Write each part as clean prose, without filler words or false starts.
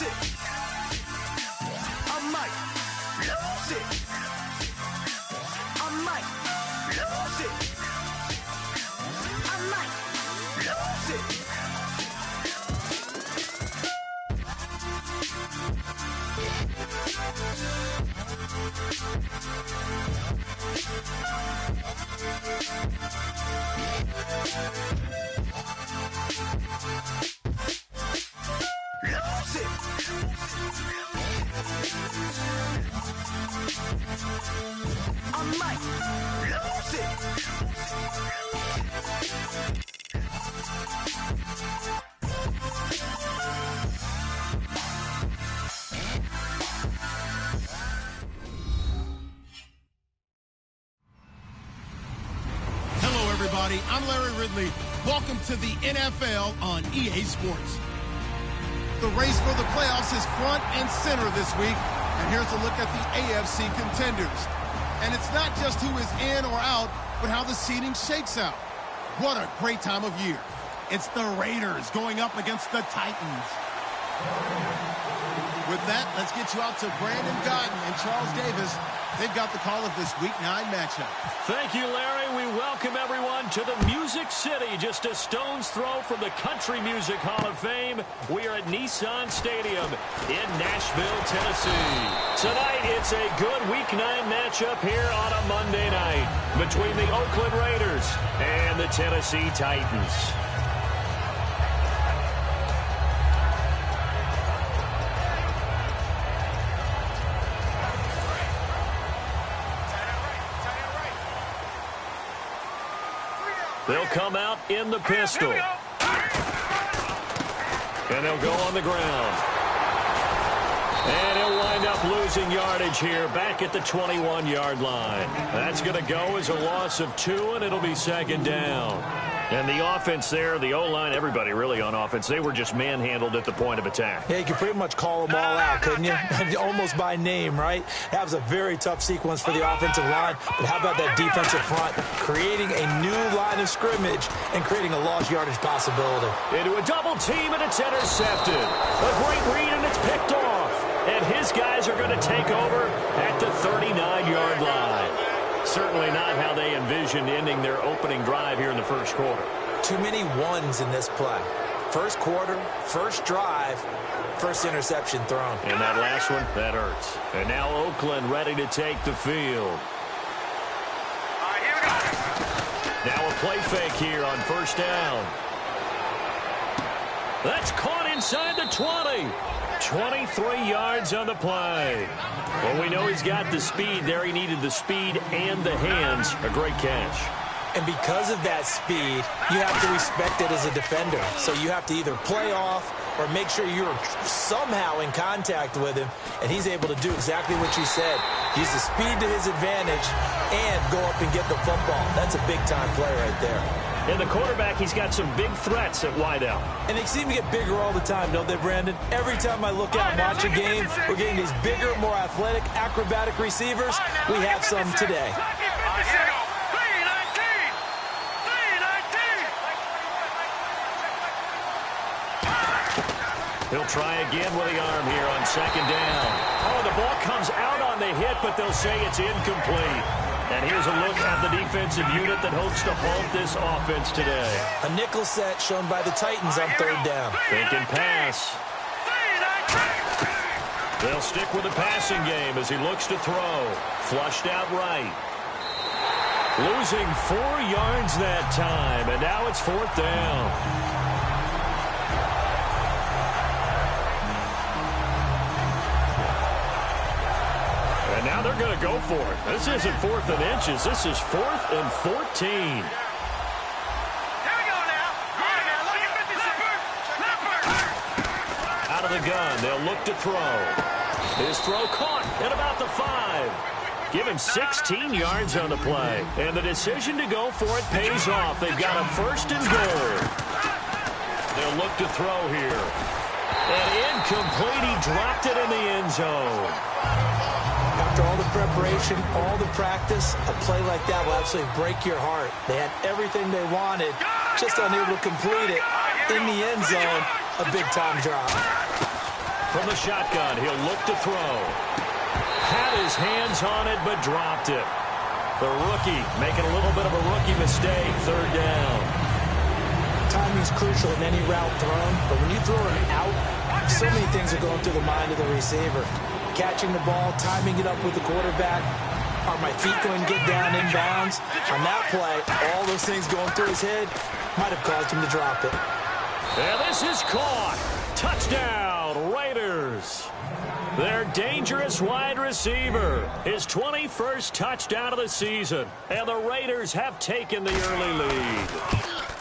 lose it. I might lose it. I might lose it. I might lose it. Lose it. I might lose it. Hello, everybody. I'm Larry Ridley. Welcome to the NFL on EA Sports. The race for the playoffs is front and center this week, and here's a look at the AFC contenders. And it's not just who is in or out, but how the seeding shakes out. What a great time of year. It's the Raiders going up against the Titans. With that, let's get you out to Brandon Gotton and Charles Davis. They've got the call of this Week 9 matchup. Thank you, Larry. We welcome everyone to the Music City, just a stone's throw from the Country Music Hall of Fame. We are at Nissan Stadium in Nashville, Tennessee. Tonight, it's a good Week 9 matchup here on a Monday night between the Oakland Raiders and the Tennessee Titans. They'll come out in the pistol. And they'll go on the ground. And he'll wind up losing yardage here back at the 21-yard line. That's going to go as a loss of 2, and it'll be second down. And the offense there, the O-line, everybody really on offense, they were just manhandled at the point of attack. Yeah, you could pretty much call them all out, couldn't you? Almost by name, right? That was a very tough sequence for the offensive line. But how about that defensive front? Creating a new line of scrimmage and creating a lost yardage possibility. Into a double team, and it's intercepted. A great read, and it's picked off. And his guys are going to take over at the 39-yard line. Certainly not how they envisioned ending their opening drive here in the first quarter. Too many ones in this play. First quarter, first drive, first interception thrown. And that last one, that hurts. And now Oakland ready to take the field. All right, here we go. Now a play fake here on first down. That's caught inside the 20. 23 yards on the play. Well, we know he's got the speed there. He needed the speed and the hands. A great catch. And because of that speed, you have to respect it as a defender. So you have to either play off or make sure you're somehow in contact with him, and he's able to do exactly what you said. Use the speed to his advantage and go up and get the football. That's a big-time play right there. And the quarterback, he's got some big threats at wideout. And they seem to get bigger all the time, don't they, Brandon? Every time I look out and watch a game, we're getting these bigger, more athletic, acrobatic receivers. We have some today. He'll try again with the arm here on second down. Oh, the ball comes out on the hit, but they'll say it's incomplete. And here's a look at the defensive unit that hopes to halt this offense today. A nickel set shown by the Titans on third down. Thinking pass. They'll stick with the passing game as he looks to throw. Flushed out right. Losing 4 yards that time, and now it's fourth down. And now they're going to go for it. This isn't 4th and inches. This is 4th and 14. Out of the gun, they'll look to throw. His throw caught at about the 5. Give him 16 yards on the play. And the decision to go for it pays off. They've got a first and goal. They'll look to throw here. And incomplete. He dropped it in the end zone. After all the preparation, all the practice, a play like that will absolutely break your heart. They had everything they wanted, just unable to complete it. In the end zone, a big-time drop. from the shotgun. He'll look to throw. Had his hands on it, but dropped it. The rookie making a little bit of a rookie mistake. Third down. Timing is crucial in any route thrown, but when you throw it out, so many things are going through the mind of the receiver. Catching the ball, timing it up with the quarterback. Are my feet going to get down in bounds? On that play, all those things going through his head might have caused him to drop it. And this is caught. Touchdown, Raiders. Their dangerous wide receiver. His 21st touchdown of the season. And the Raiders have taken the early lead.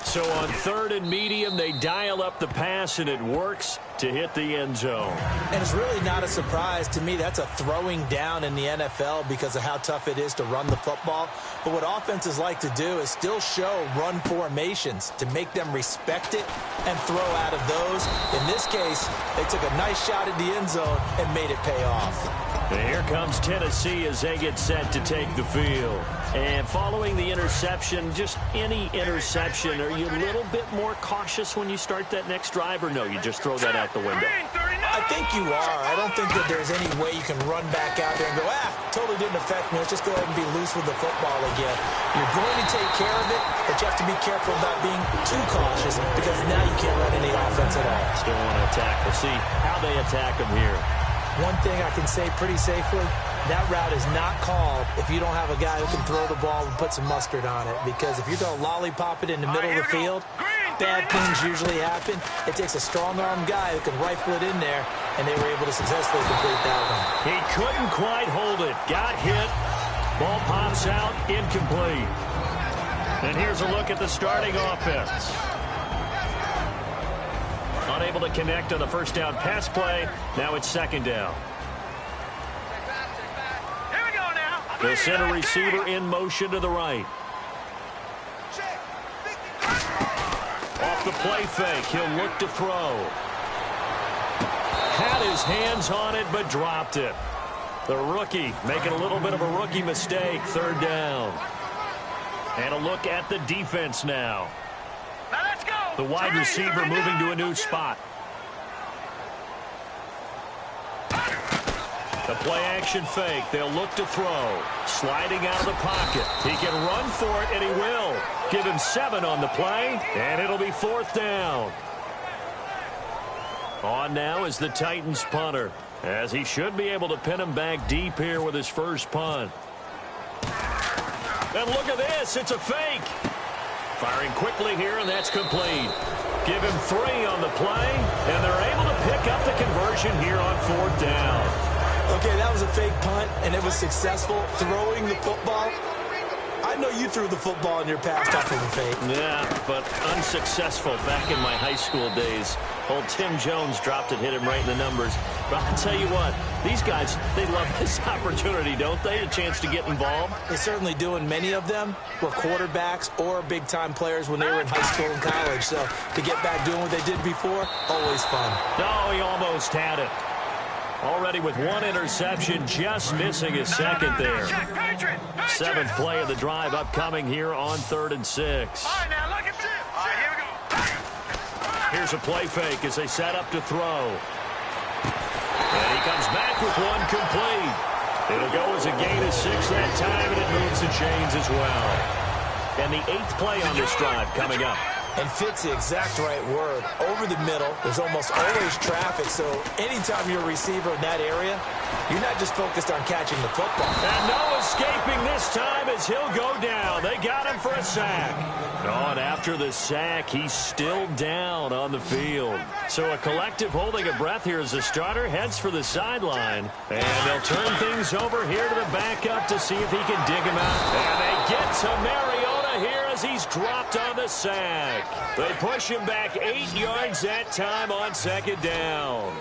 So on 3rd and medium, they dial up the pass, and it works to hit the end zone. And it's really not a surprise to me. That's a throwing down in the NFL because of how tough it is to run the football. But what offenses like to do is still show run formations to make them respect it and throw out of those. In this case, they took a nice shot at the end zone and made it pay off. And here comes Tennessee as they get set to take the field. And following the interception, just any interception, are you a little bit more cautious when you start that next drive, or no, you just throw that out the window? I think you are. I don't think that there's any way you can run back out there and go, totally didn't affect me. Let's just go ahead and be loose with the football again. You're going to take care of it, but you have to be careful about being too cautious because now you can't run any offense at all. Still want to attack. We'll see how they attack them here. One thing I can say pretty safely, that route is not called if you don't have a guy who can throw the ball and put some mustard on it. Because if you're going to lollipop it in the middle of the field, bad things usually happen. It takes a strong-armed guy who can rifle it in there, and they were able to successfully complete that one. He couldn't quite hold it. Got hit. Ball pops out. Incomplete. And here's a look at the starting offense. Unable to connect on the first down pass play. Now it's 2nd down. Here we go now. The center receiver in motion to the right. Off the play fake. He'll look to throw. Had his hands on it, but dropped it. The rookie making a little bit of a rookie mistake. 3rd down. And a look at the defense now. Now let's go. The wide receiver moving to a new spot. The play-action fake. They'll look to throw. Sliding out of the pocket. He can run for it, and he will. Give him 7 on the play, and it'll be 4th down. On now is the Titans punter, as he should be able to pin him back deep here with his first punt. And look at this. It's a fake. Firing quickly here, and that's complete. Give him 3 on the play, and they're able to pick up the conversion here on 4th down. Okay, that was a fake punt, and it was successful. Throwing the football, I know you threw the football in your past off of a fake. Yeah, but unsuccessful back in my high school days. Old Tim Jones dropped it, hit him right in the numbers. But I'll tell you what, these guys, they love this opportunity, don't they? A chance to get involved. They certainly do, and many of them were quarterbacks or big-time players when they were in high school and college. So to get back doing what they did before, always fun. No, he almost had it. Already with 1 interception, just missing his 2nd there. 7th play of the drive upcoming here on 3rd and 6. All right, now look at this. All right, here we go. Here's a play fake as they set up to throw. And he comes back with 1 complete. It'll go as a gain of 6 that time, and it moves the chains as well. And the 8th play on this drive coming up. And fit's the exact right word. Over the middle, there's almost always traffic, so anytime you're a receiver in that area, you're not just focused on catching the football. And no escaping this time as he'll go down. They got him for a sack. Oh, and after the sack, he's still down on the field. So a collective holding of breath here as the starter heads for the sideline. And they'll turn things over here to the backup to see if he can dig him out. And they get to Mariota here as he's dropped on the sack. They push him back 8 yards that time on 2nd down.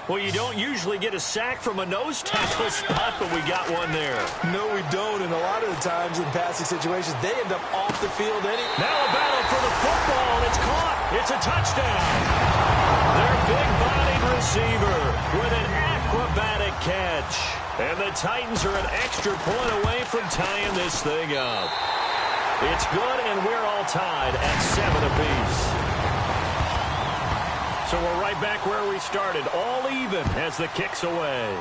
Well, you don't usually get a sack from a nose tackle spot, but we got one there. No, we don't, and a lot of the times in passing situations, they end up off the field anyway. Now a battle for the football, and it's caught. It's a touchdown. Their big-bodied receiver with an acrobatic catch. And the Titans are an extra point away from tying this thing up. It's good, and we're all tied at 7 apiece. So we're right back where we started, all even as the kick's away.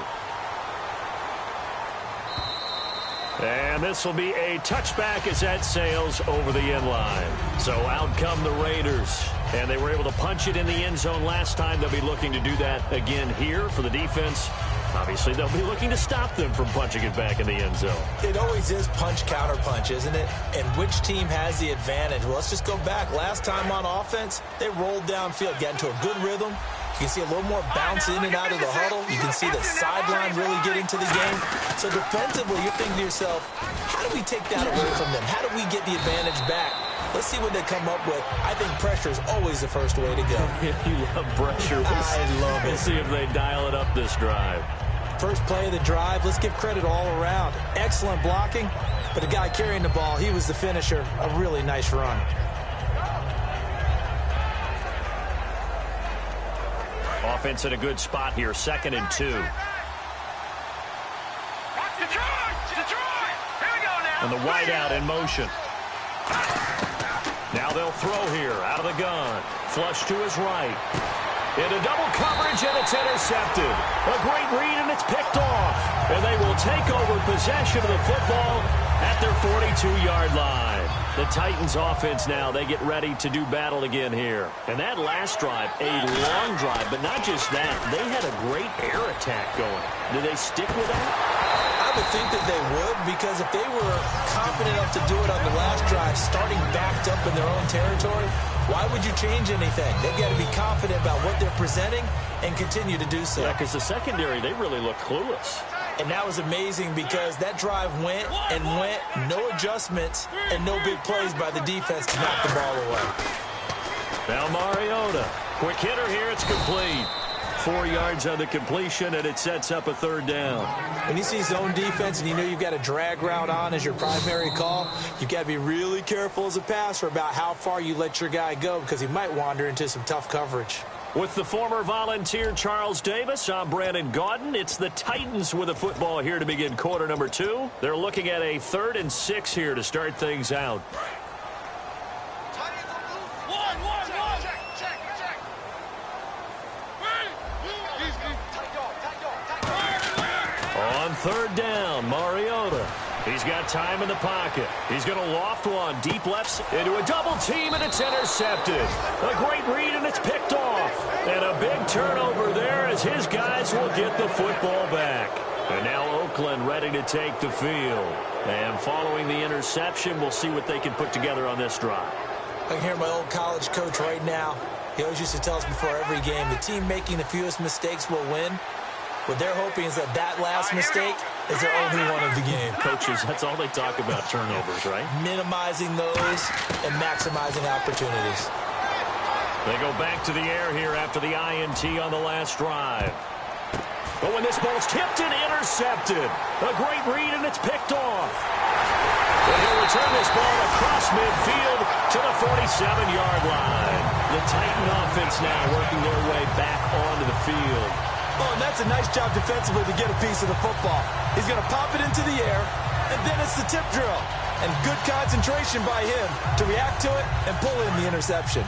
And this will be a touchback as that sails over the end line. So out come the Raiders. And they were able to punch it in the end zone last time. They'll be looking to do that again here for the defense. Obviously, they'll be looking to stop them from punching it back in the end zone. It always is punch-counter-punch, isn't it? And which team has the advantage? Well, let's just go back. Last time on offense, they rolled downfield, got into a good rhythm. You can see a little more bounce in and out of the huddle. You can see the sideline really get into the game. So defensively, you're thinking to yourself, how do we take that away from them? How do we get the advantage back? Let's see what they come up with. I think pressure is always the first way to go. You love pressure. I love it. We'll see if they dial it up this drive. First play of the drive, let's give credit all around. Excellent blocking, but the guy carrying the ball, he was the finisher. A really nice run. Offense in a good spot here, 2nd and 2. Detroit! Here we go now. And the wideout in motion. Now they'll throw here out of the gun. Flush to his right. Into double coverage, and it's intercepted. A great read, and it's picked off. And they will take over possession of the football at their 42-yard line. The Titans offense now, they get ready to do battle again here. And that last drive, a long drive, but not just that. They had a great air attack going. Do they stick with that? I would think that they would, because if they were confident enough to do it on the last drive, starting backed up in their own territory, why would you change anything? They've got to be confident about what they're presenting and continue to do so. Yeah, because the secondary, they really look clueless. And that was amazing because that drive went and went, no adjustments, and no big plays by the defense to knock the ball away. Now Mariota, quick hitter here, it's complete. 4 yards on the completion, and it sets up a 3rd down. When you see zone defense and you know you've got a drag route on as your primary call, you've got to be really careful as a passer about how far you let your guy go because he might wander into some tough coverage. With the former Volunteer Charles Davis, I'm Brandon Gaudin. It's the Titans with the football here to begin quarter number 2. They're looking at a 3rd and 6 here to start things out. On 3rd down, Mariota. He's got time in the pocket. He's going to loft one deep left into a double team, and it's intercepted. A great read, and it's picked off. And a big turnover there as his guys will get the football back. And now Oakland ready to take the field. And following the interception, we'll see what they can put together on this drive. I can hear my old college coach right now. He always used to tell us before every game, the team making the fewest mistakes will win. What they're hoping is that last mistake is their only one of the game. Coaches, that's all they talk about, turnovers, right? Minimizing those and maximizing opportunities. They go back to the air here after the INT on the last drive. But when this ball's tipped and intercepted, a great read, and it's picked off. And he'll return this ball across midfield to the 47-yard line. The Titan offense now working their way back onto the field. Oh, and that's a nice job defensively to get a piece of the football. He's going to pop it into the air, and then it's the tip drill. And good concentration by him to react to it and pull in the interception.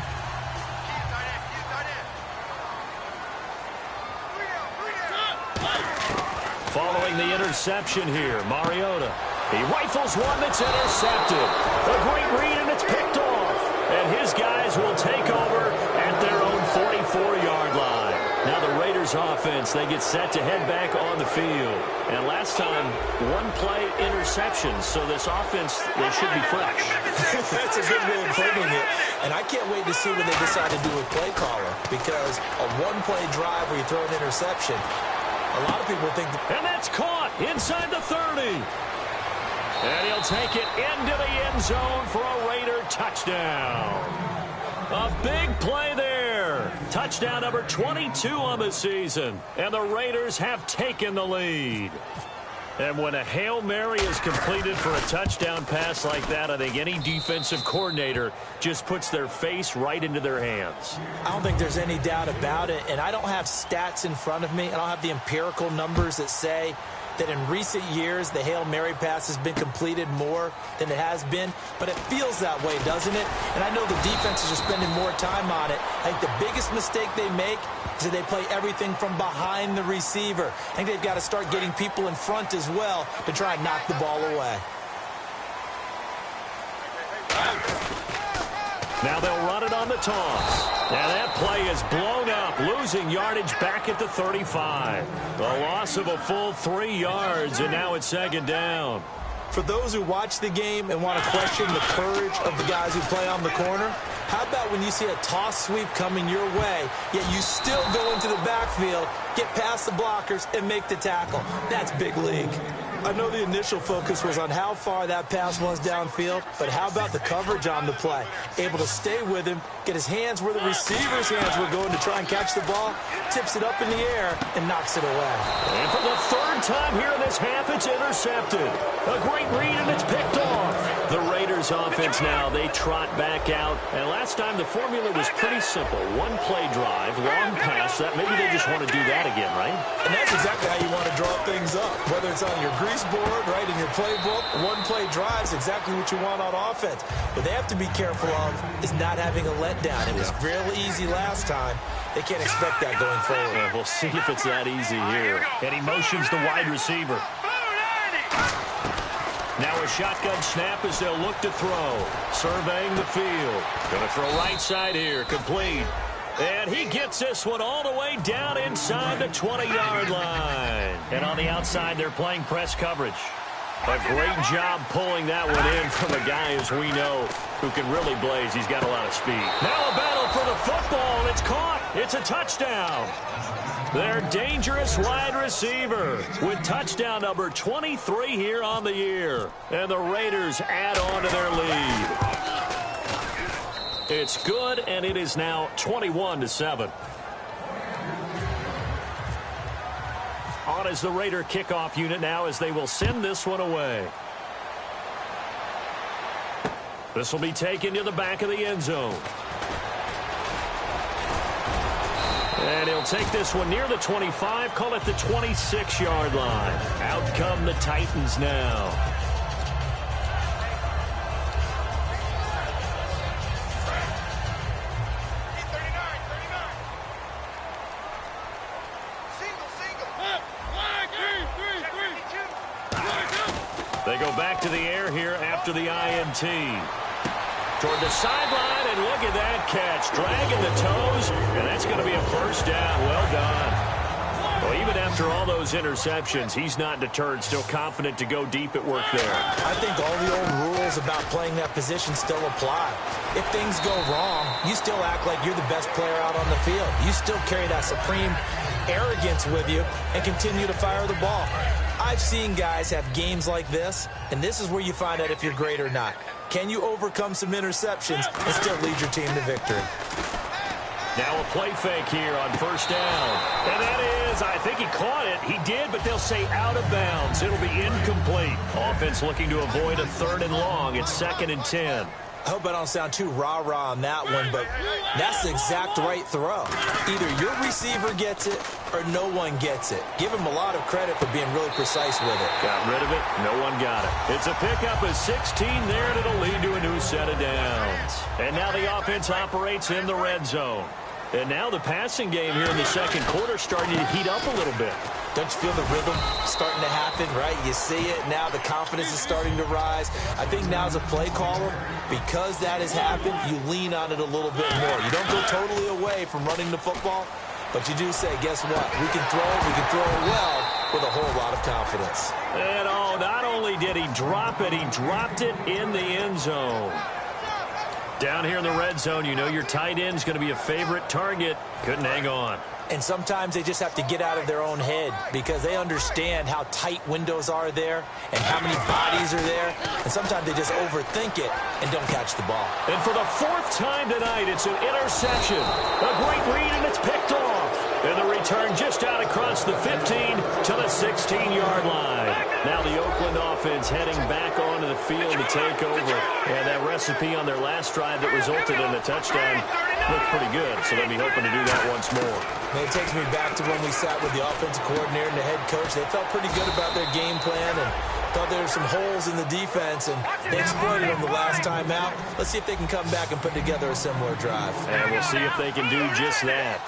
Following the interception here, Mariota. He rifles one that's intercepted. A great read, and it's picked off. And his guys will take over at their own 44-yard line. Now the Raiders offense, they get set to head back on the field. And last time, 1-play interception. So this offense, they should be fresh. That's a good way of putting it. And I can't wait to see what they decide to do with play caller. Because a 1-play drive where you throw an interception, a lot of people think and that's caught inside the 30. And he'll take it into the end zone for a Raider touchdown. A big play there. Touchdown number 22 on the season. And the Raiders have taken the lead. And when a Hail Mary is completed for a touchdown pass like that, I think any defensive coordinator just puts their face right into their hands. I don't think there's any doubt about it. And I don't have stats in front of me. I don't have the empirical numbers that say that in recent years the Hail Mary pass has been completed more than it has been, but it feels that way, doesn't it? And I know the defenses are spending more time on it. I think the biggest mistake they make is that they play everything from behind the receiver. I think they've got to start getting people in front as well to try and knock the ball away. Now they'll run it on the toss. Now that play is blown up, losing yardage back at the 35. A loss of a full 3 yards, and now it's second down. For those who watch the game and want to question the courage of the guys who play on the corner, how about when you see a toss sweep coming your way, yet you still go into the backfield, get past the blockers, and make the tackle? That's big league. I know the initial focus was on how far that pass was downfield, but how about the coverage on the play? Able to stay with him, get his hands where the receiver's hands were going to try and catch the ball, tips it up in the air, and knocks it away. And for the third time here in this half, it's intercepted. A great read, and it's picked off. The Raiders offense now, they trot back out. And last time the formula was pretty simple. One play drive, long pass. That maybe they just want to do that again, right? And that's exactly how you want to draw things up. Whether it's on your grease board, right, in your playbook, one play drive is exactly what you want on offense. What they have to be careful of is not having a letdown. It was real easy last time. They can't expect that going forward. Yeah, we'll see if it's that easy here. And he motions the wide receiver. Now a shotgun snap as they'll look to throw. Surveying the field. Going to throw right side here. Complete. And he gets this one all the way down inside the 20-yard line. And on the outside, they're playing press coverage. A great job pulling that one in from a guy, as we know, who can really blaze. He's got a lot of speed. Now a battle for the football, and it's caught. It's a touchdown. Their dangerous wide receiver with touchdown number 23 here on the year. And the Raiders add on to their lead. It's good, and it is now 21-7. On is the Raider kickoff unit now as they will send this one away. This will be taken to the back of the end zone. And he'll take this one near the 25, call it the 26-yard line. Out come the Titans now. They go back to the air here after the INT. Toward the sideline, and look at that catch. Dragging the toes, and that's going to be a first down. Well done. Well, even after all those interceptions, he's not deterred, still confident to go deep at work there. I think all the old rules about playing that position still apply. If things go wrong, you still act like you're the best player out on the field. You still carry that supreme arrogance with you and continue to fire the ball. I've seen guys have games like this, and this is where you find out if you're great or not. Can you overcome some interceptions and still lead your team to victory? Now a play fake here on first down. And that is, I think he caught it. He did, but they'll say out of bounds. It'll be incomplete. Offense looking to avoid a 3rd and long. It's 2nd and 10. I hope I don't sound too rah-rah on that one, but that's the exact right throw. Either your receiver gets it or no one gets it. Give him a lot of credit for being really precise with it. Got rid of it. No one got it. It's a pickup of 16 there, and it'll lead to a new set of downs. And now the offense operates in the red zone. And now the passing game here in the second quarter starting to heat up a little bit. Don't you feel the rhythm starting to happen, right? You see it now. The confidence is starting to rise. I think now as a play caller, because that has happened, you lean on it a little bit more. You don't go totally away from running the football, but you do say, guess what? We can throw it well with a whole lot of confidence. And oh, not only did he drop it, he dropped it in the end zone. Down here in the red zone, you know your tight end's going to be a favorite target. Couldn't hang on. And sometimes they just have to get out of their own head because they understand how tight windows are there and how many bodies are there. And sometimes they just overthink it and don't catch the ball. And for the 4th time tonight, it's an interception. A great read, and it's picked off. And the return just out across the 15 to the 16-yard line. Now the Oakland offense heading back onto the field to take over. And that recipe on their last drive that resulted in a touchdown looked pretty good, so they'll be hoping to do that once more. Man, it takes me back to when we sat with the offensive coordinator and the head coach. They felt pretty good about their game plan and thought there were some holes in the defense, and they exploited them the last time out. Let's see if they can come back and put together a similar drive. And we'll see if they can do just that.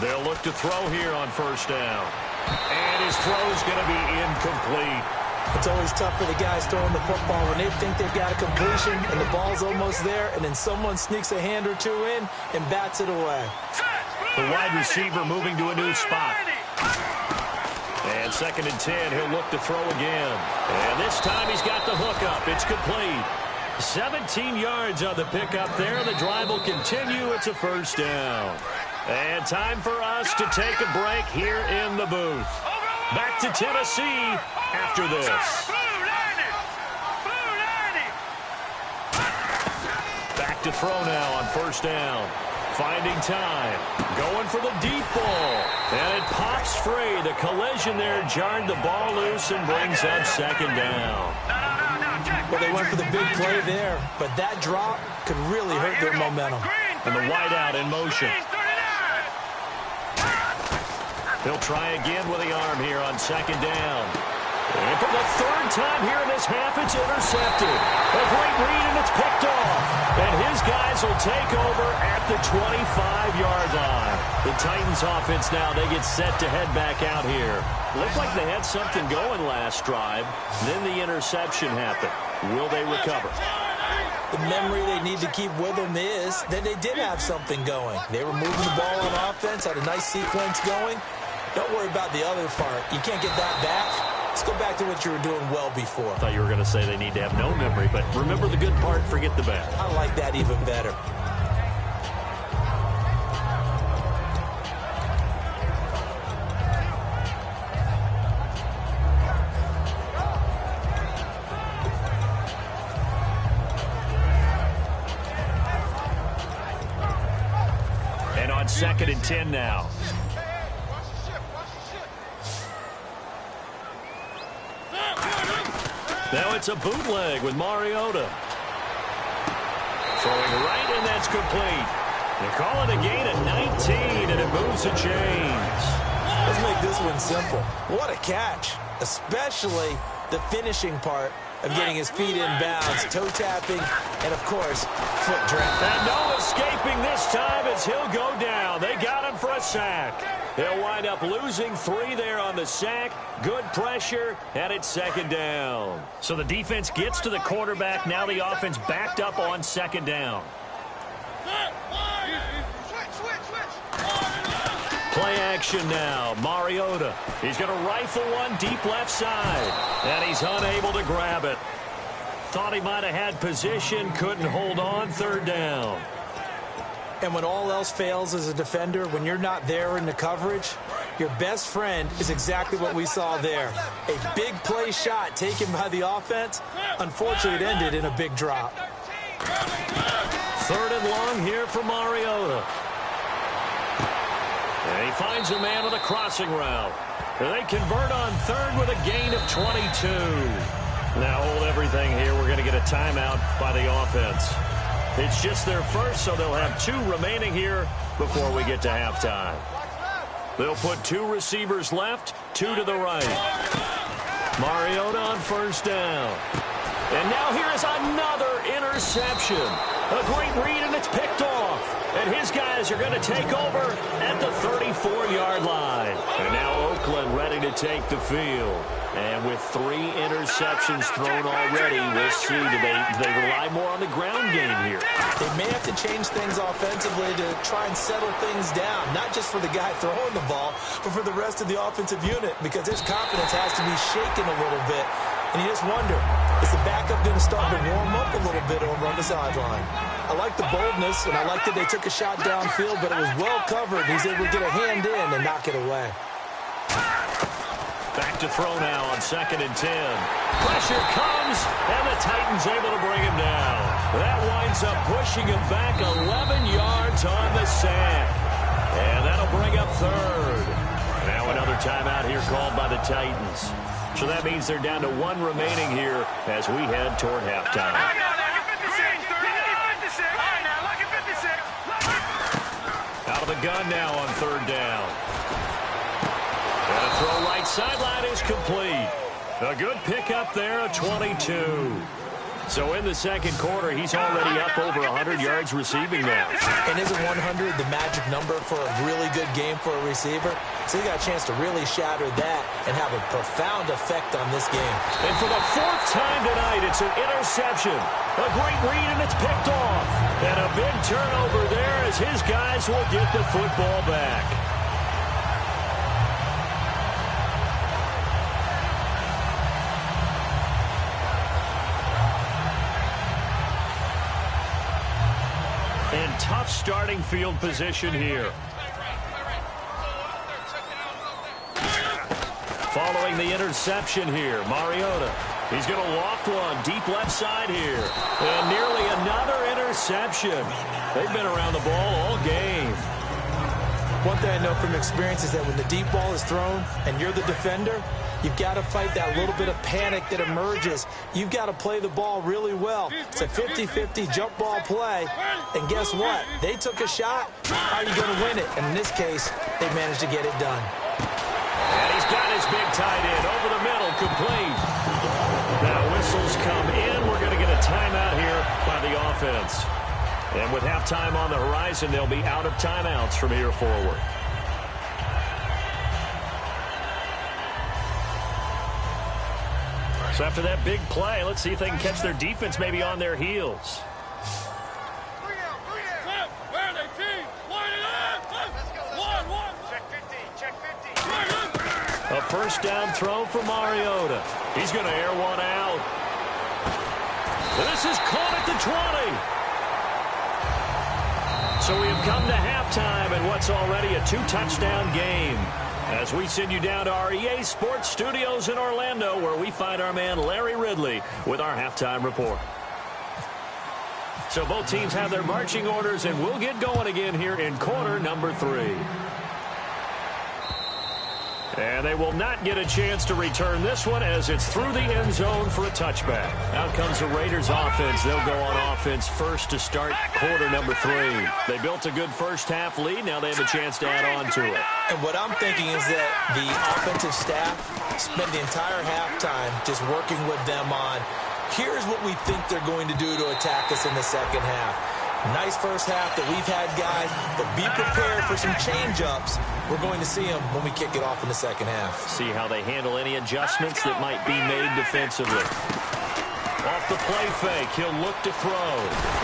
They'll look to throw here on first down. And his throw's going to be incomplete. It's always tough for the guys throwing the football when they think they've got a completion and the ball's almost there, and then someone sneaks a hand or two in and bats it away. The wide receiver moving to a new spot. And 2nd and 10, he'll look to throw again. And this time he's got the hook up. It's complete. 17 yards on the pickup there. The drive will continue. It's a first down. And time for us to take a break here in the booth. Back to Tennessee after this. Back to throw now on first down. Finding time. Going for the deep ball. And it pops free. The collision there jarred the ball loose and brings up 2nd down. Well, they went for the big play there, but that drop could really hurt their momentum. And the wideout in motion. He'll try again with the arm here on 2nd down. And for the 3rd time here in this half, it's intercepted. A great read, and it's picked off. And his guys will take over at the 25-yard line. The Titans offense now, they get set to head back out here. Looked like they had something going last drive. Then the interception happened. Will they recover? The memory they need to keep with them is that they did have something going. They were moving the ball on offense, had a nice sequence going. Don't worry about the other part. You can't get that back. Let's go back to what you were doing well before. I thought you were going to say they need to have no memory, but remember the good part, forget the bad. I like that even better. And on 2nd and 10 now. Now it's a bootleg with Mariota. Throwing right, and that's complete. They call it a gain of 19, and it moves the chains. Let's make this one simple. What a catch, especially the finishing part of getting his feet in bounds, toe tapping, and, of course, foot drag. And no escaping this time as he'll go down. They got him for a sack. They'll wind up losing 3 there on the sack. Good pressure, and it's 2nd down. So the defense gets to the quarterback. Now the offense backed up on 2nd down. Play action now. Mariota. He's going to rifle one deep left side. And he's unable to grab it. Thought he might have had position. Couldn't hold on. 3rd down. And when all else fails as a defender, when you're not there in the coverage, your best friend is exactly what we saw there. A big play shot taken by the offense. Unfortunately, it ended in a big drop. 3rd and long here for Mariota. And he finds a man on a crossing route. They convert on 3rd with a gain of 22. Now hold everything here. We're going to get a timeout by the offense. It's just their first, so they'll have 2 remaining here before we get to halftime. They'll put 2 receivers left, 2 to the right. Mariota on 1st down. And now here is another interception. A great read, and it's picked off. And his guys are going to take over at the 34-yard line. And now Oakland ready to take the field. And with 3 interceptions thrown already, we'll see. Do they rely more on the ground game here? They may have to change things offensively to try and settle things down, not just for the guy throwing the ball, but for the rest of the offensive unit, because his confidence has to be shaken a little bit. And you just wonder, is the backup going to start to warm up a little bit over on the sideline? I like the boldness, and I like that they took a shot downfield, but it was well covered. He's able to get a hand in and knock it away. Back to throw now on 2nd and 10. Pressure comes, and the Titans able to bring him down. That winds up pushing him back 11 yards on the sack. And that'll bring up 3rd. Now another timeout here called by the Titans. So that means they're down to 1 remaining here as we head toward halftime. Out of the gun now on 3rd down. And a throw right sideline is complete. A good pickup there, a 22. So in the second quarter, he's already up over 100 yards receiving now. And isn't 100 the magic number for a really good game for a receiver? So he got a chance to really shatter that and have a profound effect on this game. And for the 4th time tonight, it's an interception. A great read, and it's picked off. And a big turnover there as his guys will get the football back. And tough starting field position here. Following the interception here, Mariota. He's going to loft one deep left side here. And nearly another interception. They've been around the ball all game. One thing I know from experience is that when the deep ball is thrown and you're the defender, you've got to fight that little bit of panic that emerges. You've got to play the ball really well. It's a 50-50 jump ball play. And guess what? They took a shot. How are you going to win it? And in this case, they managed to get it done. And he's got his big tight end over the middle, complete. Now whistles come in. We're going to get a timeout here by the offense. And with halftime on the horizon, they'll be out of timeouts from here forward. So after that big play, let's see if they can catch their defense maybe on their heels. A first down throw for Mariota. He's going to air one out. This is caught at the 20. So we have come to halftime in what's already a 2-touchdown game. As we send you down to our EA Sports Studios in Orlando, where we find our man Larry Ridley with our halftime report. So both teams have their marching orders, and we'll get going again here in quarter number 3. And they will not get a chance to return this one as it's through the end zone for a touchback. Out comes the Raiders offense. They'll go on offense first to start quarter number 3. They built a good first half lead. Now they have a chance to add on to it. And what I'm thinking is that the offensive staff spent the entire halftime just working with them on, here's what we think they're going to do to attack us in the second half. Nice first half that we've had, guys, but be prepared for some change-ups. We're going to see them when we kick it off in the second half. See how they handle any adjustments that might be made defensively. Off the play fake, he'll look to throw.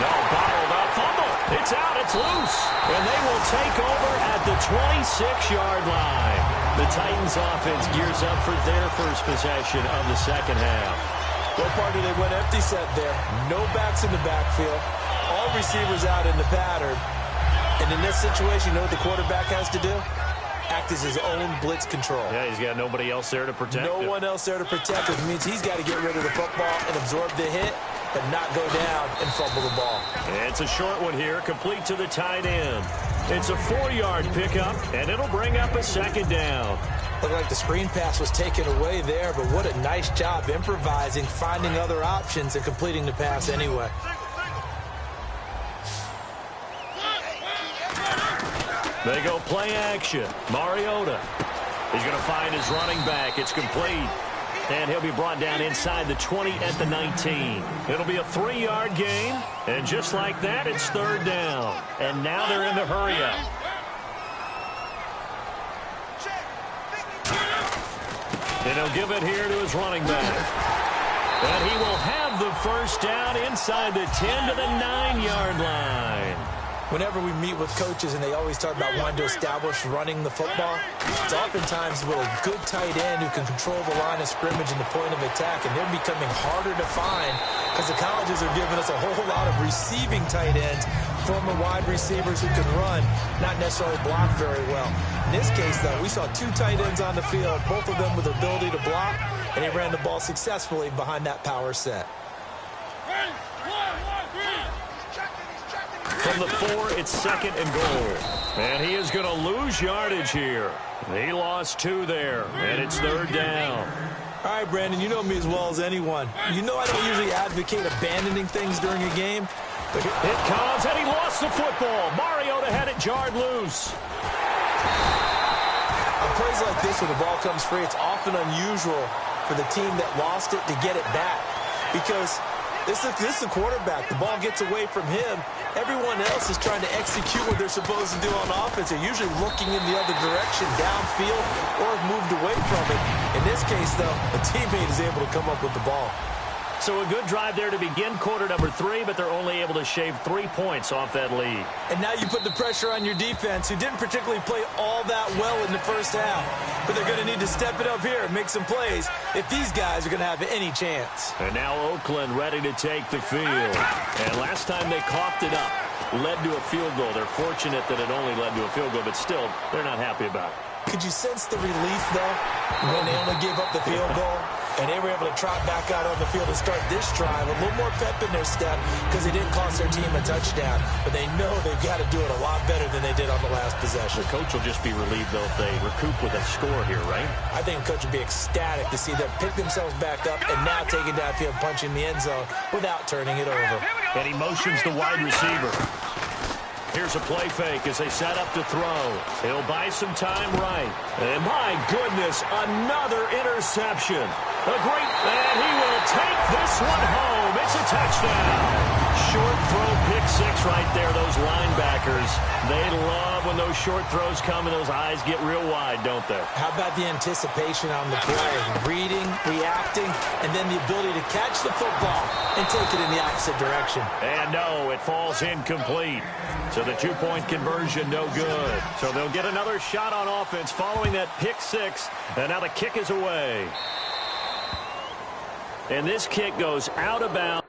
No, bottled up, fumble. It's out, it's loose. And they will take over at the 26-yard line. The Titans offense gears up for their first possession of the second half. What part did they went empty set there? No backs in the backfield. All receivers out in the pattern. And in this situation, you know what the quarterback has to do? Act as his own blitz control. Yeah, he's got nobody else there to protect him. No one else there to protect him. It means he's got to get rid of the football and absorb the hit, but not go down and fumble the ball. And it's a short one here, complete to the tight end. It's a 4-yard pickup, and it'll bring up a second down. Looked like the screen pass was taken away there, but what a nice job improvising, finding other options, and completing the pass anyway. They go play action. Mariota. He's going to find his running back. It's complete. And he'll be brought down inside the 20 at the 19. It'll be a 3-yard gain. And just like that, it's third down. And now they're in the hurry up. And he'll give it here to his running back. And he will have the first down inside the 10 to the 9-yard line. Whenever we meet with coaches and they always talk about wanting to establish running the football, it's oftentimes with a good tight end who can control the line of scrimmage and the point of attack, and they're becoming harder to find because the colleges are giving us a whole lot of receiving tight ends, former wide receivers who can run, not necessarily block very well. In this case, though, we saw 2 tight ends on the field, both of them with the ability to block, and he ran the ball successfully behind that power set. From the 4, it's second and goal. And he is going to lose yardage here. He lost 2 there, and it's 3rd down. All right, Brandon, you know me as well as anyone. You know I don't usually advocate abandoning things during a game. But it comes, and he lost the football. Mariota had it jarred loose. On plays like this, when the ball comes free, it's often unusual for the team that lost it to get it back. Because this is the quarterback. The ball gets away from him. Everyone else is trying to execute what they're supposed to do on offense. They're usually looking in the other direction, downfield, or have moved away from it. In this case, though, a teammate is able to come up with the ball. So a good drive there to begin quarter number 3, but they're only able to shave 3 points off that lead. And now you put the pressure on your defense, who didn't particularly play all that well in the first half. But they're going to need to step it up here and make some plays if these guys are going to have any chance. And now Oakland ready to take the field. And last time they coughed it up, led to a field goal. They're fortunate that it only led to a field goal, but still, they're not happy about it. Could you sense the relief, though, when they only gave up the field goal? And they were able to trot back out on the field and start this drive. A little more pep in their step because they didn't cost their team a touchdown. But they know they've got to do it a lot better than they did on the last possession. The coach will just be relieved, though, if they recoup with a score here, right? I think the coach would be ecstatic to see them pick themselves back up and now take it downfield, punching the end zone without turning it over. And he motions the wide receiver. Here's a play fake as they set up to throw. He'll buy some time right. And my goodness, another interception. And he will take this one home. It's a touchdown. Short throw, pick 6 right there. Those linebackers, they love when those short throws come and those eyes get real wide, don't they? How about the anticipation on the play? Reading, reacting, and then the ability to catch the football and take it in the opposite direction. And no, it falls incomplete. So the 2-point conversion, no good. So they'll get another shot on offense following that pick 6. And now the kick is away. And this kick goes out of bounds.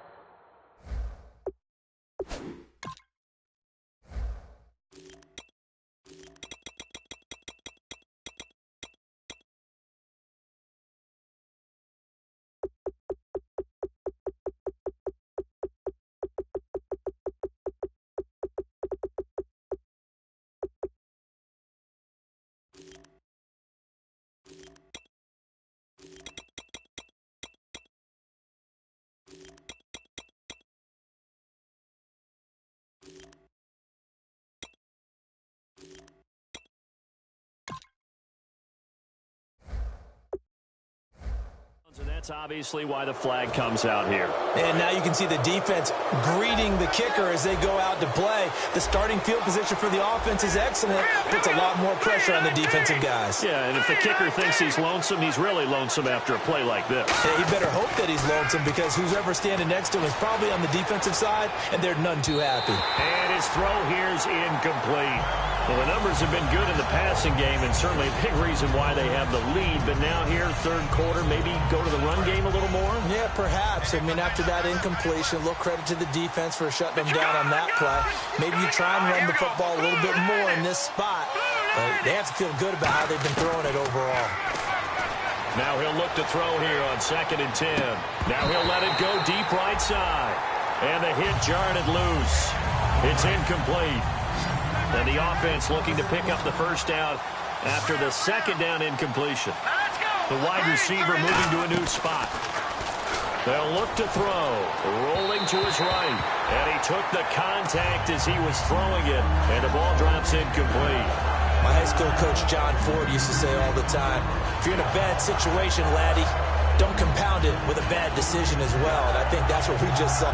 And that's obviously why the flag comes out here. And now you can see the defense greeting the kicker as they go out to play. The starting field position for the offense is excellent. Puts a lot more pressure on the defensive guys. Yeah, and if the kicker thinks he's lonesome, he's really lonesome after a play like this. Yeah, he better hope that he's lonesome because who's ever standing next to him is probably on the defensive side, and they're none too happy. And his throw here is incomplete. Well, the numbers have been good in the passing game, and certainly a big reason why they have the lead. But now here, third quarter, maybe go to the run game a little more? Yeah, perhaps. I mean, after that incompletion, a little credit to the defense for shutting them down on that play. Maybe you try and run the football a little bit more in this spot. But they have to feel good about how they've been throwing it overall. Now he'll look to throw here on 2nd and 10. Now he'll let it go deep right side. And the hit jarred it loose. It's incomplete. And the offense looking to pick up the first down after the 2nd down incompletion. The wide receiver moving to a new spot. They'll look to throw. Rolling to his right. And he took the contact as he was throwing it. And the ball drops incomplete. My high school coach, John Ford, used to say all the time, if you're in a bad situation, laddie, don't compound it with a bad decision as well. And I think that's what we just saw.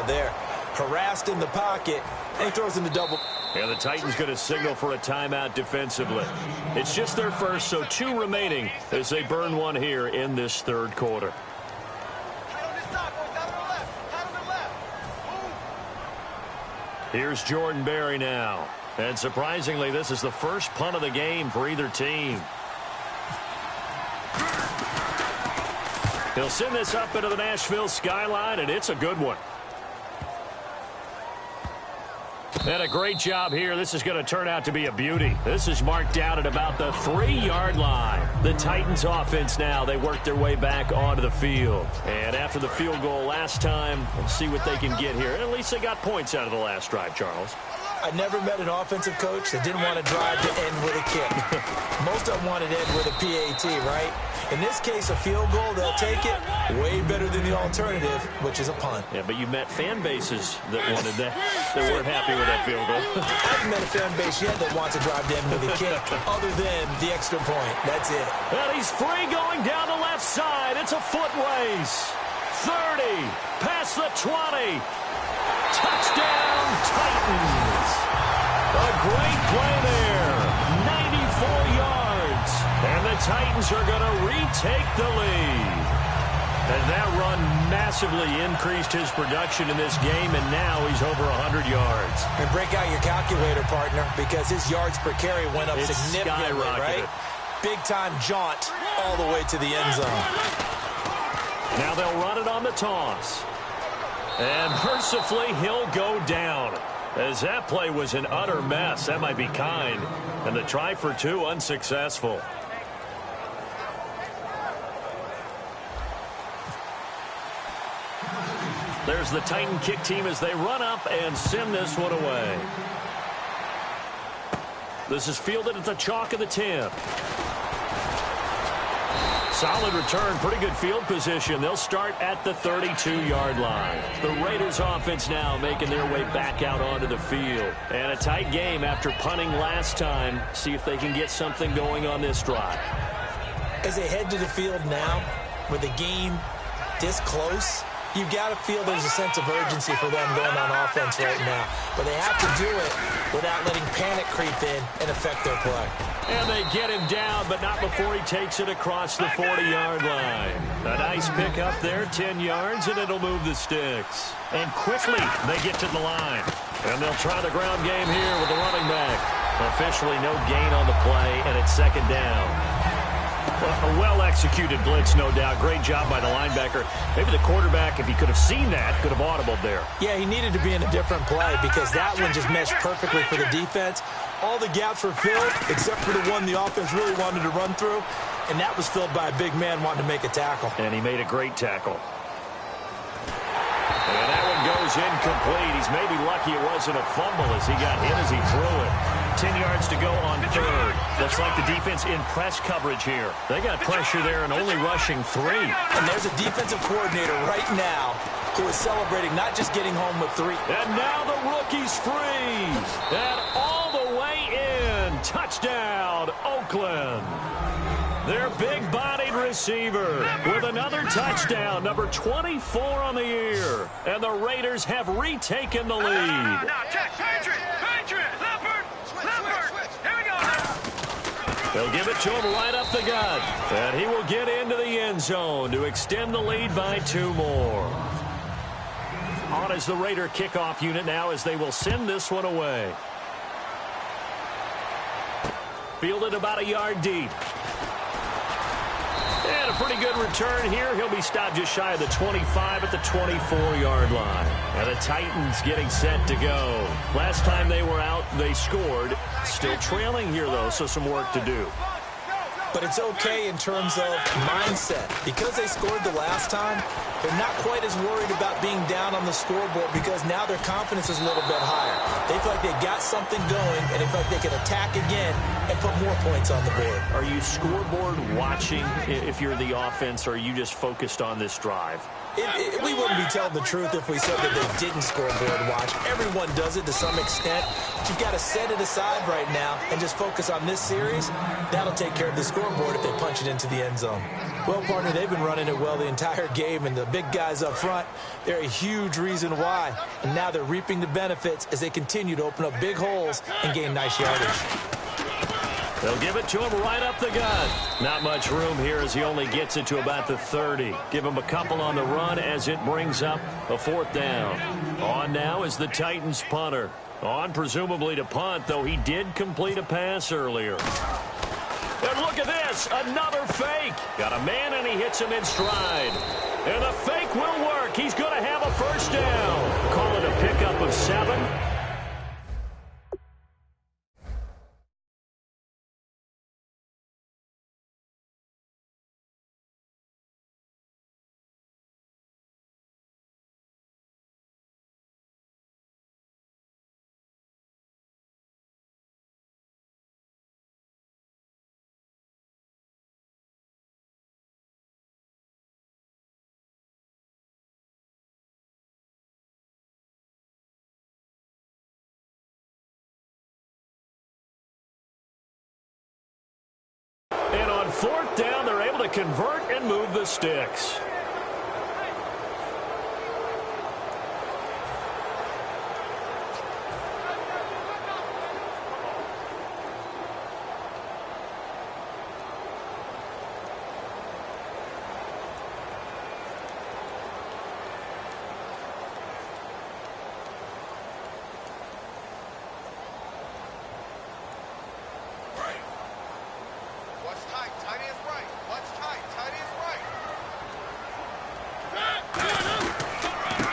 There, harassed in the pocket, and he throws in the double. And the Titans going to signal for a timeout defensively. It's just their first, so 2 remaining as they burn one here in this third quarter. Here's Jordan Berry now. And surprisingly, this is the first punt of the game for either team. He'll send this up into the Nashville skyline, and it's a good one. And a great job here. This is going to turn out to be a beauty. This is marked down at about the 3-yard line. The Titans offense now, they work their way back onto the field. And after the field goal last time, we'll see what they can get here. At least they got points out of the last drive, Charles. I never met an offensive coach that didn't want to drive to end with a kick. Most of them wanted to end with a PAT, right? In this case, a field goal, they'll take it. Way better than the alternative, which is a punt. Yeah, but you met fan bases that wanted that, that weren't happy with that field goal. I haven't met a fan base yet that wants to drive to end with a kick, other than the extra point. That's it. And he's free going down the left side. It's a foot race. 30, past the 20. Touchdown, Titans. A great play there. 94 yards. And the Titans are going to retake the lead. And that run massively increased his production in this game, and now he's over 100 yards. And break out your calculator, partner, because his yards per carry went up significantly, right? Big-time jaunt all the way to the end zone. Now they'll run it on the toss. And mercifully, he'll go down. As that play was an utter mess. That might be kind. And the try for 2 unsuccessful. There's the Titan kick team as they run up and send this one away. This is fielded at the chalk of the 10. Solid return, pretty good field position. They'll start at the 32-yard line. The Raiders offense now making their way back out onto the field. And a tight game after punting last time. See if they can get something going on this drive. As they head to the field now, with the game this close, you've got to feel there's a sense of urgency for them going on offense right now. But they have to do it without letting panic creep in and affect their play. And they get him down, but not before he takes it across the 40-yard line. A nice pick up there, 10 yards, and it'll move the sticks. And quickly, they get to the line. And they'll try the ground game here with the running back. Officially no gain on the play, and it's second down. A well-executed blitz, no doubt. Great job by the linebacker. Maybe the quarterback, if he could have seen that, could have audibled there. Yeah, he needed to be in a different play because that one just meshed perfectly for the defense. All the gaps were filled except for the one the offense really wanted to run through, and that was filled by a big man wanting to make a tackle. And he made a great tackle. And that one goes incomplete. He's maybe lucky it wasn't a fumble as he got hit as he threw it. 10 yards to go on third. Looks like the defense in press coverage here. They got pressure there and only rushing 3. And there's a defensive coordinator right now who is celebrating not just getting home with 3. And now the rookie's free. And all the way in. Touchdown, Oakland. Their big-bodied receiver with another touchdown, number 24 on the year. And the Raiders have retaken the lead. Now, check. Patriot, Leopard. Here we go now. They'll give it to him right up the gut. And he will get into the end zone to extend the lead by 2 more. On is the Raider kickoff unit now as they will send this one away. Fielded about a yard deep. And a pretty good return here. He'll be stopped just shy of the 25 at the 24-yard line. And the Titans getting set to go. Last time they were out, they scored. Still trailing here, though, so some work to do. But it's okay in terms of mindset. Because they scored the last time, they're not quite as worried about being down on the scoreboard because now their confidence is a little bit higher. They feel like they got something going, and they feel like they can attack again and put more points on the board. Are you scoreboard watching if you're the offense, or are you just focused on this drive? We wouldn't be telling the truth if we said that they didn't scoreboard watch. Everyone does it to some extent. But you've got to set it aside right now and just focus on this series. That'll take care of the scoreboard if they punch it into the end zone. Well, partner, they've been running it well the entire game, and the big guys up front, they're a huge reason why. And now they're reaping the benefits as they continue to open up big holes and gain nice yardage. They'll give it to him right up the gut. Not much room here as he only gets it to about the 30. Give him a couple on the run as it brings up a 4th down. On now is the Titans punter. On presumably to punt, though he did complete a pass earlier. And look at this, another fake. Got a man, and he hits him in stride. And the fake will work. He's going to have a first down. Call it a pickup of 7. And on 4th down, they're able to convert and move the sticks.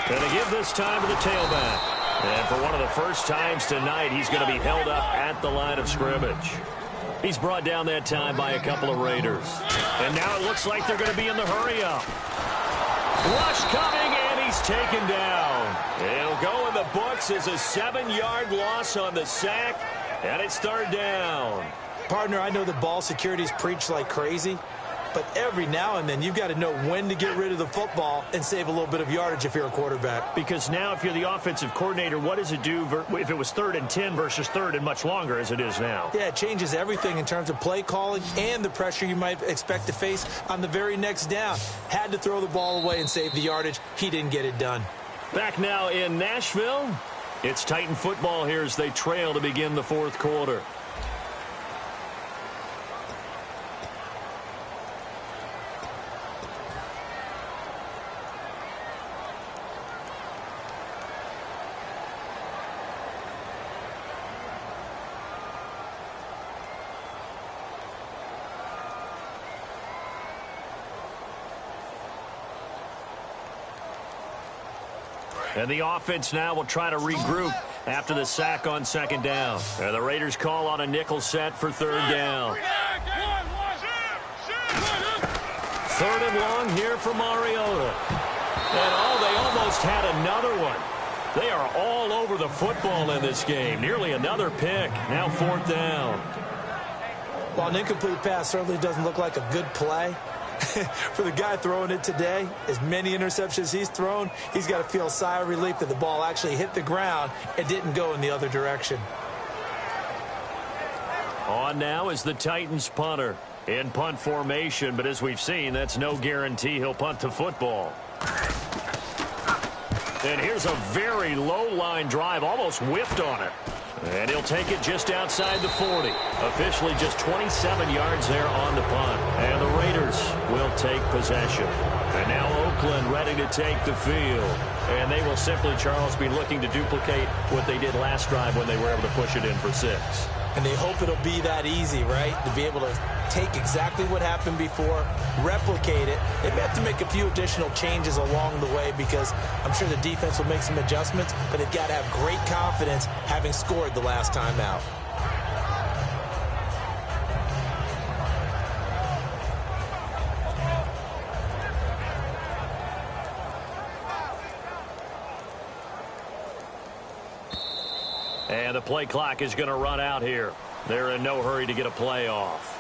And they give this time to the tailback. And for one of the first times tonight, he's going to be held up at the line of scrimmage. He's brought down that time by a couple of Raiders. And now it looks like they're going to be in the hurry-up. Rush coming, and he's taken down. It'll go in the books as a 7-yard loss on the sack, and it's 3rd down. Partner, I know the ball security's preached like crazy, but every now and then you've got to know when to get rid of the football and save a little bit of yardage if you're a quarterback. Because now if you're the offensive coordinator, what does it do if it was 3rd and 10 versus 3rd and much longer as it is now? Yeah, it changes everything in terms of play calling and the pressure you might expect to face on the very next down. Had to throw the ball away and save the yardage. He didn't get it done. Back now in Nashville, it's Titan football here as they trail to begin the 4th quarter. And the offense now will try to regroup after the sack on 2nd down. And the Raiders call on a nickel set for 3rd down. 3rd and long here for Mariota. And they almost had another one. They are all over the football in this game. Nearly another pick. Now 4th down. While an incomplete pass certainly doesn't look like a good play, for the guy throwing it today, as many interceptions he's thrown, he's got to feel a sigh of relief that the ball actually hit the ground and didn't go in the other direction. On now is the Titans punter in punt formation, but as we've seen, that's no guarantee he'll punt the football. And here's a very low line drive, almost whiffed on it. And he'll take it just outside the 40. Officially just 27 yards there on the punt. And the Raiders will take possession. And now Oakland ready to take the field. And they will simply, Charles, be looking to duplicate what they did last drive when they were able to push it in for 6. And they hope it'll be that easy, right? To be able to take exactly what happened before, replicate it. They may have to make a few additional changes along the way because I'm sure the defense will make some adjustments, but they've got to have great confidence having scored the last time out. And the play clock is going to run out here. They're in no hurry to get a play off.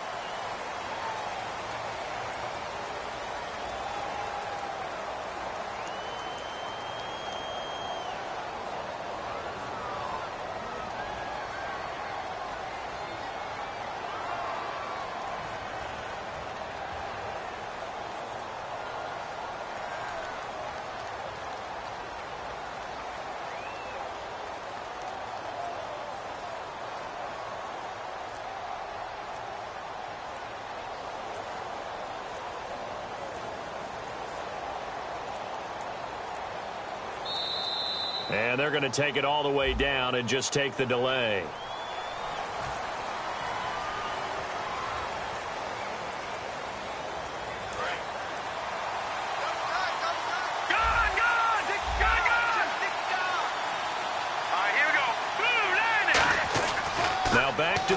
And they're going to take it all the way down and just take the delay.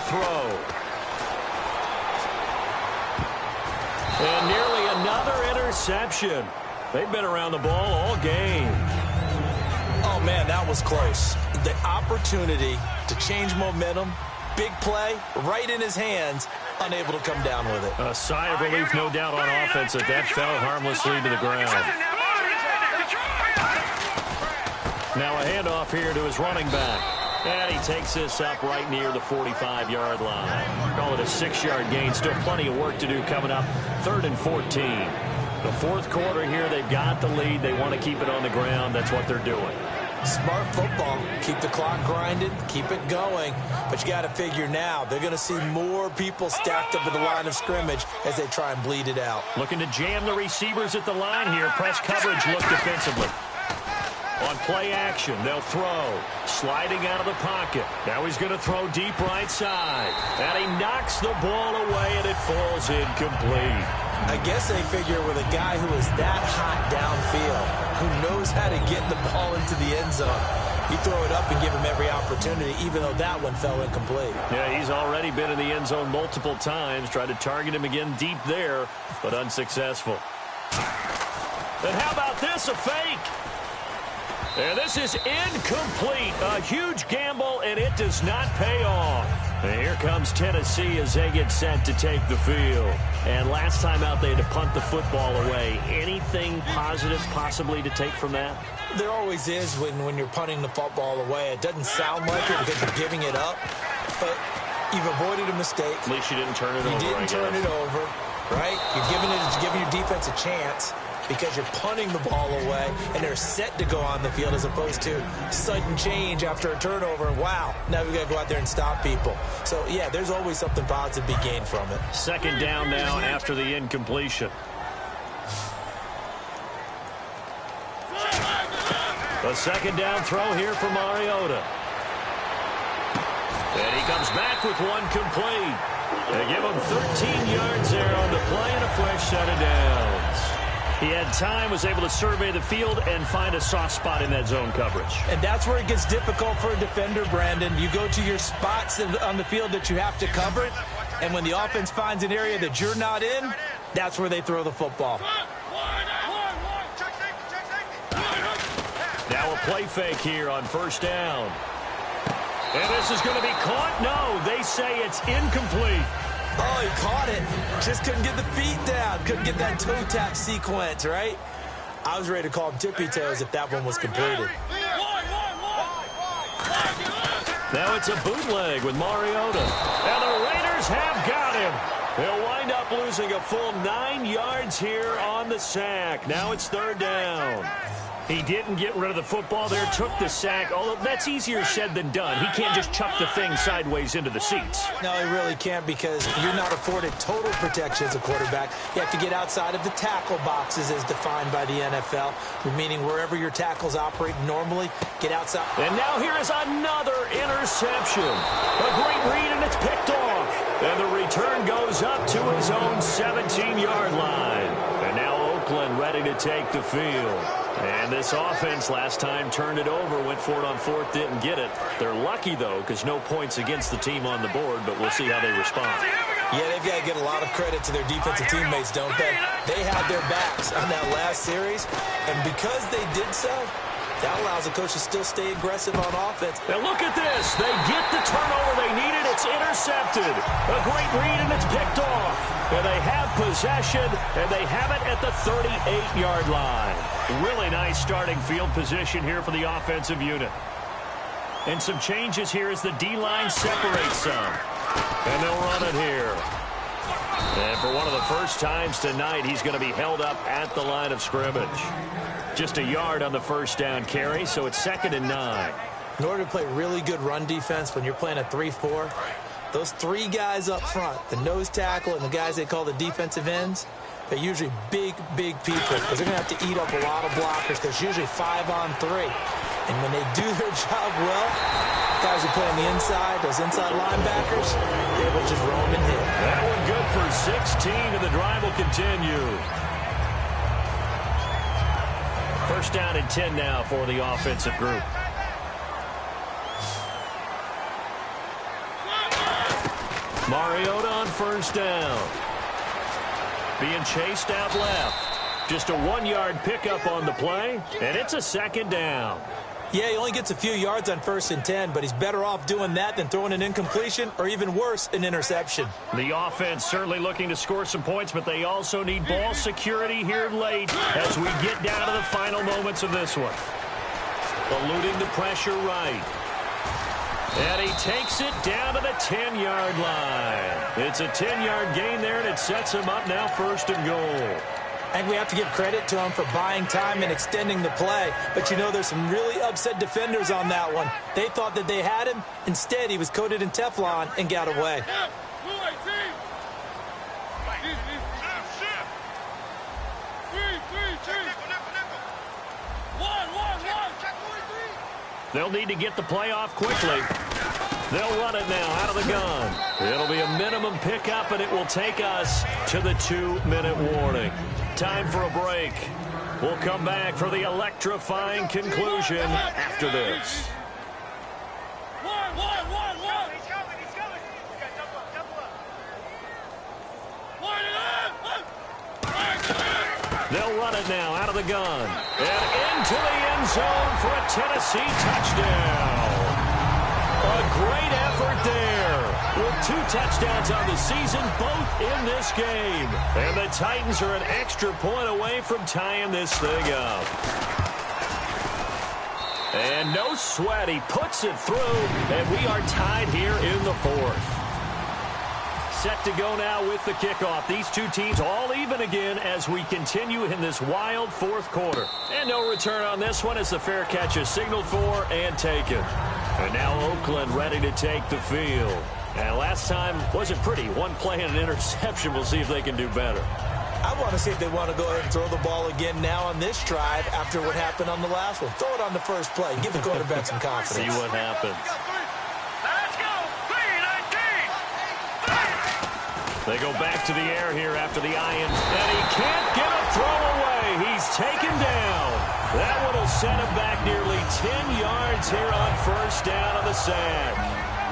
throw. And nearly another interception. They've been around the ball all game. Oh, man, that was close. The opportunity to change momentum, big play, right in his hands, unable to come down with it. A sigh of relief, no doubt, on offense that fell harmlessly to the ground. Now a handoff here to his running back. And he takes this up right near the 45-yard line. Call it a 6-yard gain. Still plenty of work to do coming up. 3rd and 14. The fourth quarter here, they've got the lead. They want to keep it on the ground. That's what they're doing. Smart football. Keep the clock grinding. Keep it going. But you got to figure now, they're going to see more people stacked up at the line of scrimmage as they try and bleed it out. Looking to jam the receivers at the line here. Press coverage look defensively. On play action, they'll throw. Sliding out of the pocket. Now he's going to throw deep right side. And he knocks the ball away, and it falls incomplete. I guess they figure with a guy who is that hot downfield, who knows how to get the ball into the end zone, you throw it up and give him every opportunity, even though that one fell incomplete. Yeah, he's already been in the end zone multiple times. Tried to target him again deep there, but unsuccessful. And how about this, a fake? And this is incomplete. A huge gamble, and it does not pay off. And here comes Tennessee as they get set to take the field. And last time out, they had to punt the football away. Anything positive possibly to take from that? There always is when you're punting the football away. It doesn't sound like it because you're giving it up, but you've avoided a mistake. At least you didn't turn it over. You didn't turn it over, right? You're giving your defense a chance because you're punting the ball away, and they're set to go on the field as opposed to sudden change after a turnover. And wow, now we got to go out there and stop people. So, yeah, there's always something positive to be gained from it. 2nd down now after the incompletion. A 2nd down throw here for Mariota. And he comes back with one complete. They give him 13 yards there on the play and a fresh set of downs. He had time, was able to survey the field and find a soft spot in that zone coverage. And that's where it gets difficult for a defender, Brandon. You go to your spots on the field that you have to cover, and when the offense finds an area that you're not in, that's where they throw the football. Now a play fake here on 1st down. And this is going to be caught. No, they say it's incomplete. Oh, he caught it. Just couldn't get the feet down. Couldn't get that toe tap sequence, right? I was ready to call him tippy toes if that one was completed. Now it's a bootleg with Mariota. And the Raiders have got him. They'll wind up losing a full 9 yards here on the sack. Now it's 3rd down. He didn't get rid of the football there, took the sack, although that's easier said than done. He can't just chuck the thing sideways into the seats. No, he really can't because you're not afforded total protection as a quarterback. You have to get outside of the tackle boxes as defined by the NFL, meaning wherever your tackles operate normally, get outside. And now here is another interception. A great read, and it's picked off. And the return goes up to his own 17-yard line. And now Oakland ready to take the field. And this offense last time turned it over, went for it on 4th, didn't get it. They're lucky, though, because no points against the team on the board, but we'll see how they respond. Yeah, they've got to get a lot of credit to their defensive teammates, don't they? They had their backs on that last series, and because they did so, that allows the coach to still stay aggressive on offense. Now look at this. They get the turnover they needed. It's intercepted. A great read, and it's picked off. And they have possession, and they have it at the 38-yard line. Really nice starting field position here for the offensive unit. And some changes here as the D-line separates some. And they'll run it here. And for one of the first times tonight, he's going to be held up at the line of scrimmage. Just a yard on the 1st down carry, so it's 2nd and 9. In order to play really good run defense when you're playing a 3-4, those 3 guys up front, the nose tackle and the guys they call the defensive ends, they're usually big people because they're going to have to eat up a lot of blockers because usually 5 on 3. And when they do their job well, guys who play on the inside, those inside linebackers, they will just roam and hit. That one good for 16, and the drive will continue. 1st down and 10 now for the offensive group. Mariota on first down. Being chased out left. Just a 1-yard pickup on the play, and it's a second down. Yeah, he only gets a few yards on 1st and 10, but he's better off doing that than throwing an incompletion or even worse, an interception. The offense certainly looking to score some points, but they also need ball security here late as we get down to the final moments of this one. Eluding the pressure right. And he takes it down to the 10-yard line. It's a 10-yard gain there, and it sets him up now 1st and goal. And we have to give credit to him for buying time and extending the play. But, you know, there's some really upset defenders on that one. They thought that they had him. Instead, he was coated in Teflon and got away. They'll need to get the play off quickly. They'll run it now out of the gun. It'll be a minimum pickup, and it will take us to the 2-minute warning. Time for a break. We'll come back for the electrifying conclusion after this. They'll run it now out of the gun. And into the end zone for a Tennessee touchdown. A great effort there. With 2 touchdowns on the season, both in this game. And the Titans are an extra point away from tying this thing up. And no sweat. He puts it through, and we are tied here in the 4th. Set to go now with the kickoff. These two teams all even again as we continue in this wild 4th quarter. And no return on this one as the fair catch is signaled for and taken. And now Oakland ready to take the field. And last time wasn't pretty. 1 play and an interception. We'll see if they can do better. I want to see if they want to go ahead and throw the ball again now on this drive after what happened on the last one. Throw it on the first play. Give the quarterback some confidence. See what happens. They go back to the air here after the iron, and he can't get a throw away. He's taken down. That one will send him back nearly 10 yards here on first down on the sack.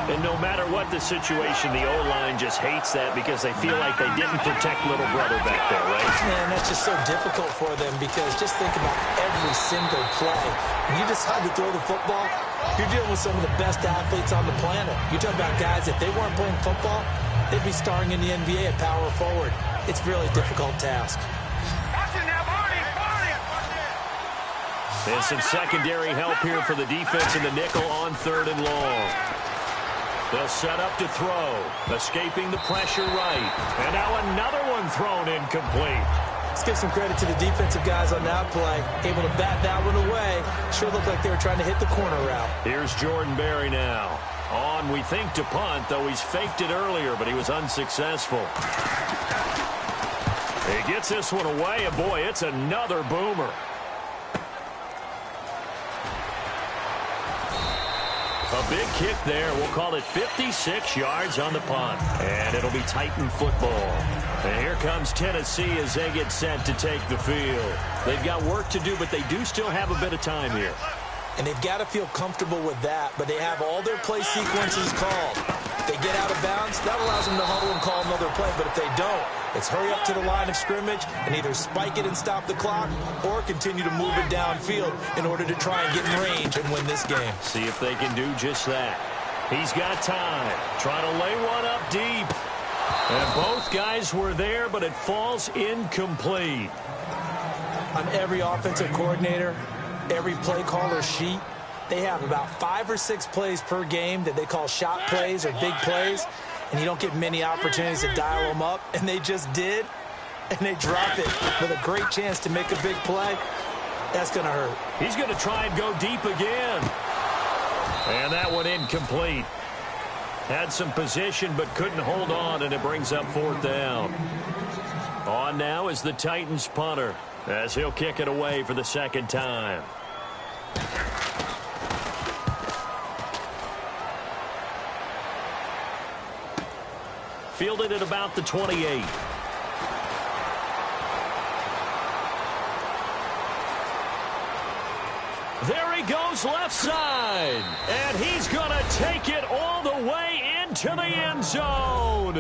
And no matter what the situation, the O-line just hates that because they feel like they didn't protect little brother back there, right? Man, that's just so difficult for them because just think about every single play. When you decide to throw the football, you're dealing with some of the best athletes on the planet. You're talking about guys, if they weren't playing football, they'd be starring in the NBA at power forward. It's a really difficult task. There's some secondary help here for the defense in the nickel on 3rd and long. They'll set up to throw, escaping the pressure right. And now another one thrown incomplete. Let's give some credit to the defensive guys on that play. Able to bat that one away. Sure looked like they were trying to hit the corner route. Here's Jordan Berry now. On, we think, to punt, though he's faked it earlier, but he was unsuccessful. He gets this one away, and boy, it's another boomer. A big kick there. We'll call it 56 yards on the punt. And it'll be Titan football. And here comes Tennessee as they get set to take the field. They've got work to do, but they do still have a bit of time here. And they've got to feel comfortable with that, but they have all their play sequences called. If they get out of bounds, that allows them to huddle and call another play. But if they don't, it's hurry up to the line of scrimmage and either spike it and stop the clock or continue to move it downfield in order to try and get in range and win this game. See if they can do just that. He's got time. Trying to lay one up deep. And both guys were there, but it falls incomplete. On every offensive coordinator, every play caller sheet, they have about 5 or 6 plays per game that they call shot plays or big plays, and you don't get many opportunities to dial them up, and they just did, and they drop it with a great chance to make a big play. That's going to hurt. He's going to try and go deep again. And that one incomplete. Had some position but couldn't hold on, and it brings up 4th down. On now is the Titans punter as he'll kick it away for the 2nd time. Fielded at about the 28. There he goes left side. And he's going to take it all the way into into the end zone.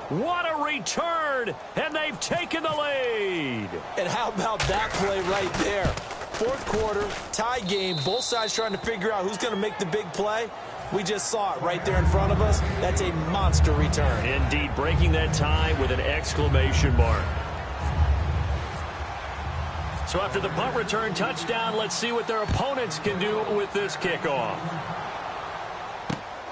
What a return, and they've taken the lead. And how about that play right there? Fourth quarter, tie game, both sides trying to figure out who's going to make the big play. We just saw it right there in front of us. That's a monster return. Indeed, breaking that tie with an exclamation mark. So after the punt return touchdown, let's see what their opponents can do with this kickoff.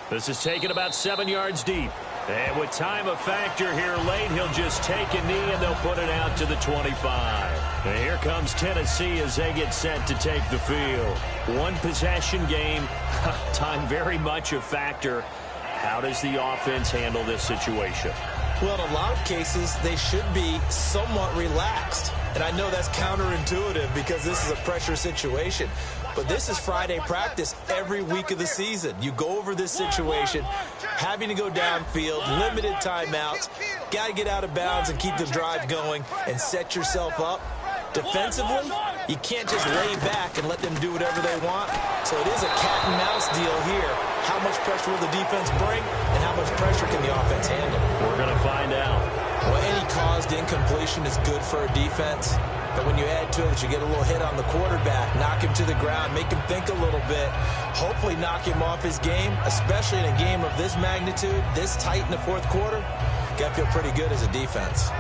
This is taken about 7 yards deep. And with time a factor here late, he'll just take a knee and they'll put it out to the 25. And here comes Tennessee as they get set to take the field. One possession game, time very much a factor. How does the offense handle this situation? Well, in a lot of cases, they should be somewhat relaxed. And I know that's counterintuitive because this is a pressure situation. But this is Friday practice every week of the season. You go over this situation, having to go downfield, limited timeouts, got to get out of bounds and keep the drive going and set yourself up. Defensively, you can't just lay back and let them do whatever they want. So it is a cat and mouse deal here. How much pressure will the defense bring and how much pressure can the offense handle? We're going to find out. Well, any caused incompletion is good for a defense. But when you add to it, you get a little hit on the quarterback, knock him to the ground, make him think a little bit, hopefully knock him off his game, especially in a game of this magnitude, this tight in the fourth quarter. Got to feel pretty good as a defense.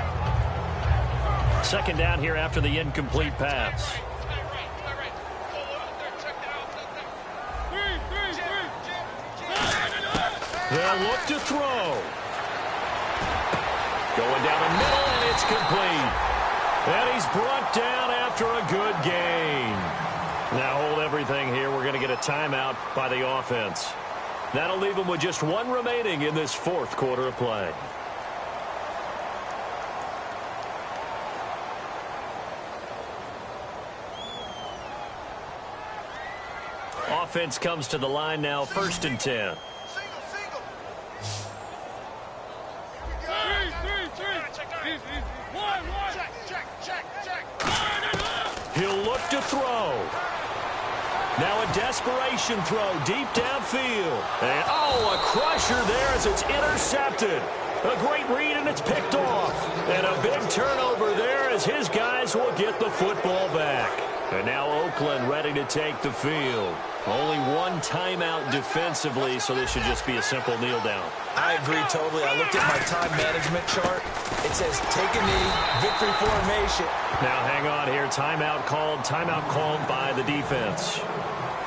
Second down here after the incomplete pass. They'll look to throw. Going down the middle, and it's complete. And he's brought down after a good gain. Now hold everything here. We're going to get a timeout by the offense. That'll leave them with just one remaining in this fourth quarter of play. Offense comes to the line now, 1st and 10. He'll look to throw. Now a desperation throw deep downfield. And a crusher there as it's intercepted. A great read and it's picked off. And a big turnover there as his guys will get the football back. And now Oakland ready to take the field. Only one timeout defensively, so this should just be a simple kneel down. I agree totally. I looked at my time management chart. It says take a knee, victory formation. Now hang on here. Timeout called by the defense.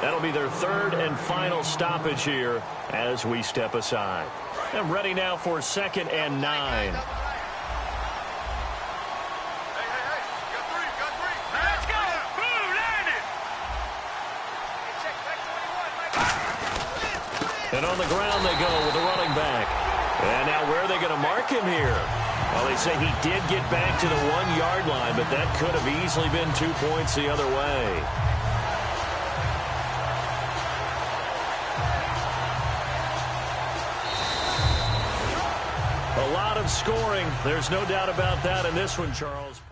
That'll be their third and final stoppage here as we step aside. And ready now for 2nd and 9. And on the ground they go with the running back. And now where are they going to mark him here? Well, they say he did get back to the 1-yard line, but that could have easily been 2 points the other way. A lot of scoring. There's no doubt about that in this one, Charles.